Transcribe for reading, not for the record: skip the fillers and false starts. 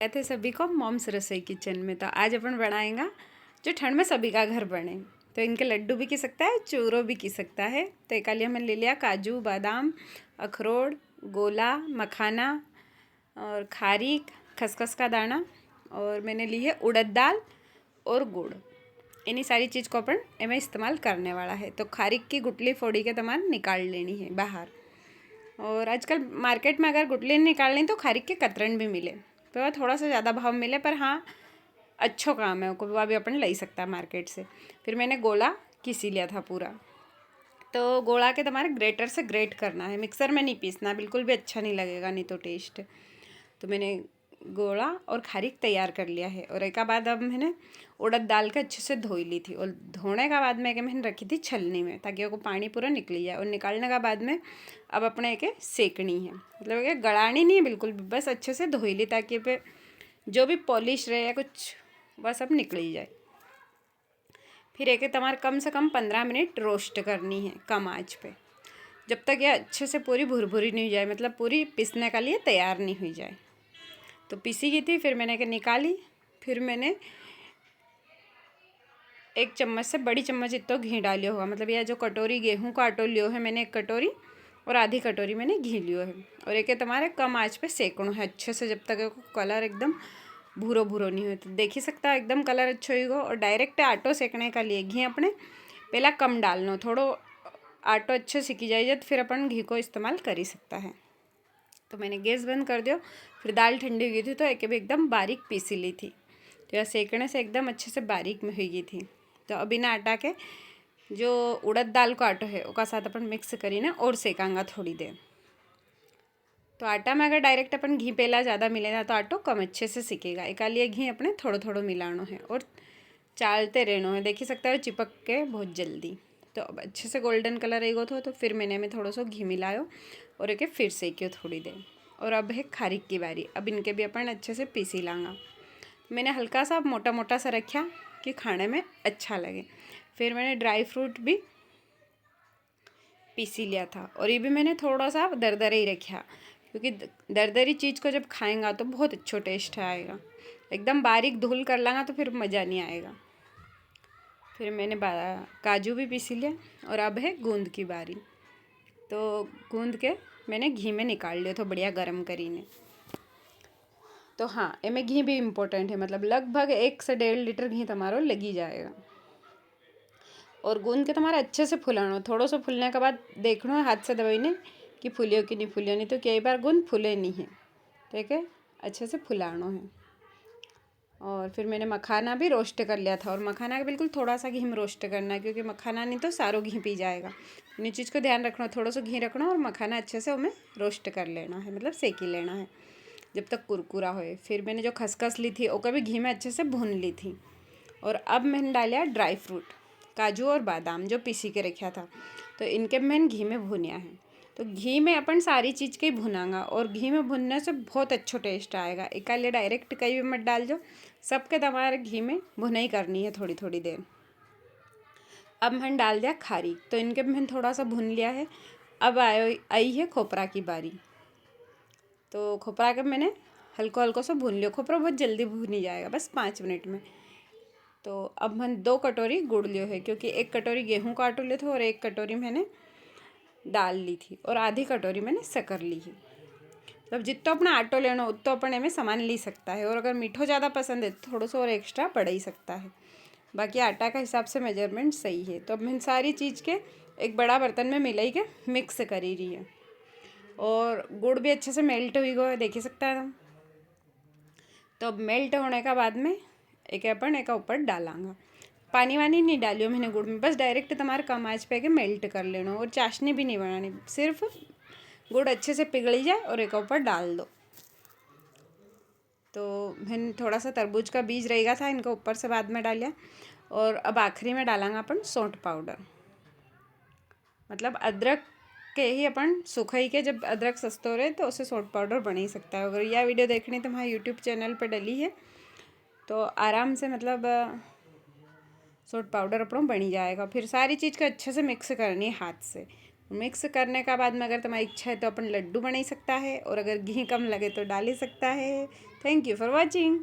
थे सभी को मॉम्स रसोई किचन में। तो आज अपन बनाएंगा जो ठंड में सभी का घर बने। तो इनके लड्डू भी की सकता है, चूरो भी की सकता है। तो एक लिए हमने ले लिया काजू, बादाम, अखरोट, गोला, मखाना और खारीक, खसखस का दाना, और मैंने ली है उड़द दाल और गुड़। इन्हीं सारी चीज़ को अपन इनमें इस्तेमाल करने वाला है। तो खारीक की गुटली फोड़ी के तमाम निकाल लेनी है बाहर। और आजकल मार्केट में अगर गुटली निकालनी तो खारीक के कतरन भी मिले, तो वह थोड़ा सा ज़्यादा भाव मिले, पर हाँ अच्छो काम है, वह भी अपन ले सकता है मार्केट से। फिर मैंने गोला घिसी लिया था पूरा। तो गोला के तुम्हारे ग्रेटर से ग्रेट करना है, मिक्सर में नहीं पीसना, बिल्कुल भी अच्छा नहीं लगेगा नहीं तो टेस्ट। तो मैंने गोला और खारीक तैयार कर लिया है। और एक बाद अब मैंने उड़द दाल के अच्छे से धोई ली थी, और धोने का बाद में मैंने रखी थी छलनी में, ताकि वो पानी पूरा निकल जाए। और निकालने का बाद में अब अपने के सेकनी है, मतलब कि गड़ानी नहीं है बिल्कुल भी, बस अच्छे से धोई ली ताकि पे जो भी पॉलिश रहे या कुछ वह सब निकल ही जाए। फिर एक तमार कम से कम 15 मिनट रोस्ट करनी है कम आंच पे, जब तक यह अच्छे से पूरी भुरभुरी नहीं हो जाए, मतलब पूरी पीसने के लिए तैयार नहीं हुई जाए। तो पीसी गई थी, फिर मैंने निकाली। फिर मैंने एक चम्मच से बड़ी चम्मच इतना घी डालियो होगा, मतलब यह जो कटोरी गेहूं का आटो लियो है मैंने, एक कटोरी और आधी कटोरी मैंने घी लियो है। और एक तुम्हारे कम आंच पे सेकणो है अच्छे से, जब तक कलर एकदम भूरो भूरो नहीं हो। तो देख ही सकता है एकदम कलर अच्छा होगा। और डायरेक्ट आटो सेकने का लिए घी अपने पहला कम डालना, थोड़ो आटो अच्छे सीखी जाए तो फिर अपन घी को इस्तेमाल कर ही सकता है। तो मैंने गैस बंद कर दिया। फिर दाल ठंडी हो गई थी तो एक भी एकदम बारीक पीसी ली थी, तो यह सेकने से एकदम अच्छे से बारीक में हो गई थी। तो अभी ना आटा के जो उड़द दाल को आटो है उसका साथ अपन मिक्स करी ना और सेकांगा थोड़ी देर। तो आटा में अगर डायरेक्ट अपन घी पहला ज़्यादा मिलेगा तो आटो कम अच्छे से सीखेगा। एक लिए घी अपने थोड़ो थोड़ो मिलाना है और चालते रहना है, देख ही सकता है चिपक के बहुत जल्दी। तो अब अच्छे से गोल्डन कलर आएगा तो फिर मैंने में थोड़ा सा घी मिलायो और एक फिर सेकियो थोड़ी देर। और अब है खारीक की बारी, अब इनके भी अपन अच्छे से पीसी लांगा। मैंने हल्का सा मोटा मोटा सा रखा कि खाने में अच्छा लगे। फिर मैंने ड्राई फ्रूट भी पीसी लिया था, और ये भी मैंने थोड़ा सा दरदरे ही रखा, क्योंकि दरदरी चीज़ को जब खाएंगा तो बहुत अच्छा टेस्ट आएगा। एकदम बारीक धुल कर लांगा तो फिर मज़ा नहीं आएगा। फिर मैंने काजू भी पीसी लिया, और अब है गूंद की बारी। तो गूंद के मैंने घी में निकाल लिया तो बढ़िया गरम करीने। तो हाँ, इनमें घी भी इम्पोर्टेंट है, मतलब लगभग 1 से 1.5 लीटर घी तुम्हारा लगी जाएगा। और गूंद के तुम्हारा अच्छे से फुलाना, थोड़ा सा फुलने के बाद देखना है हाथ से दबाइने कि फुलियो कि नहीं फुलियो, नहीं तो कई बार गूंद फुले नहीं है। ठीक है, अच्छे से फुलाना है। और फिर मैंने मखाना भी रोस्ट कर लिया था, और मखाना का बिल्कुल थोड़ा सा घी में रोस्ट करना है, क्योंकि मखाना नहीं तो सारो घी पी जाएगा। इन चीज़ को ध्यान रखना, थोड़ा सा घी रखना और मखाना अच्छे से उनमें रोस्ट कर लेना है, मतलब सेकी लेना है जब तक कुरकुरा होए। फिर मैंने जो खसखस ली थी वो भी घी में अच्छे से भून ली थी। और अब मैंने डाला ड्राई फ्रूट, काजू और बादाम जो पीसी के रखा था, तो इनके मैंने घी में भुनिया है। तो घी में अपन सारी चीज़ के भुनांगा, और घी में भुनने से बहुत अच्छा टेस्ट आएगा। एक लिए डायरेक्ट कहीं भी मत डाल दो, सबके तुम्हारे घी में भुनाई करनी है थोड़ी थोड़ी देर। अब मैंने डाल दिया खारी, तो इनके मैंने थोड़ा सा भुन लिया है। अब आई है खोपरा की बारी। तो खोपरा के मैंने हल्को हल्को सा भून लिया, खोपरा बहुत जल्दी भून ही जाएगा, बस 5 मिनट में। तो अब मैंने 2 कटोरी गुड़ लियो है, क्योंकि 1 कटोरी गेहूं का आटो लिया था और 1 कटोरी मैंने दाल ली थी, और आधी कटोरी मैंने शक्कर ली है। मतलब जितना अपना आटो लेना उतना अपन में सामान ली सकता है, और अगर मीठो ज़्यादा पसंद है तो थोड़ा सा और एक्स्ट्रा बढ़ ही सकता है। बाकी आटा का हिसाब से मेजरमेंट सही है। तो अब मैंने सारी चीज़ के एक बड़ा बर्तन में मिलाई के मिक्स करी रही है, और गुड़ भी अच्छे से मेल्ट हुई गो है, देख ही सकता है। तो अब मेल्ट होने का बाद में एक अपन एक ऊपर डालांगा। पानी वानी नहीं डालियो मैंने गुड़ में, बस डायरेक्ट तुम्हारे कम आंच पे के मेल्ट कर लेना, और चाशनी भी नहीं बनानी, सिर्फ गुड़ अच्छे से पिघल जाए और एक ऊपर डाल दो। तो मैंने थोड़ा सा तरबूज का बीज रहेगा था, इनका ऊपर से बाद में डालिया। और अब आखिरी में डालेंगे अपन सौंठ पाउडर, मतलब अदरक के ही अपन सूखाई के, जब अदरक सस्तो रहे तो उससे सौंठ पाउडर बन ही सकता है। अगर यह वीडियो देखनी तो हमारे यूट्यूब चैनल पर डली है, तो आराम से मतलब सौंठ पाउडर अपना बनी जाएगा। फिर सारी चीज़ को अच्छे से मिक्स करनी है हाथ से। मिक्स करने का बाद में अगर तुम्हारी इच्छा है तो अपन लड्डू बना सकता है, और अगर घी कम लगे तो डाल ही सकता है। Thank you for watching.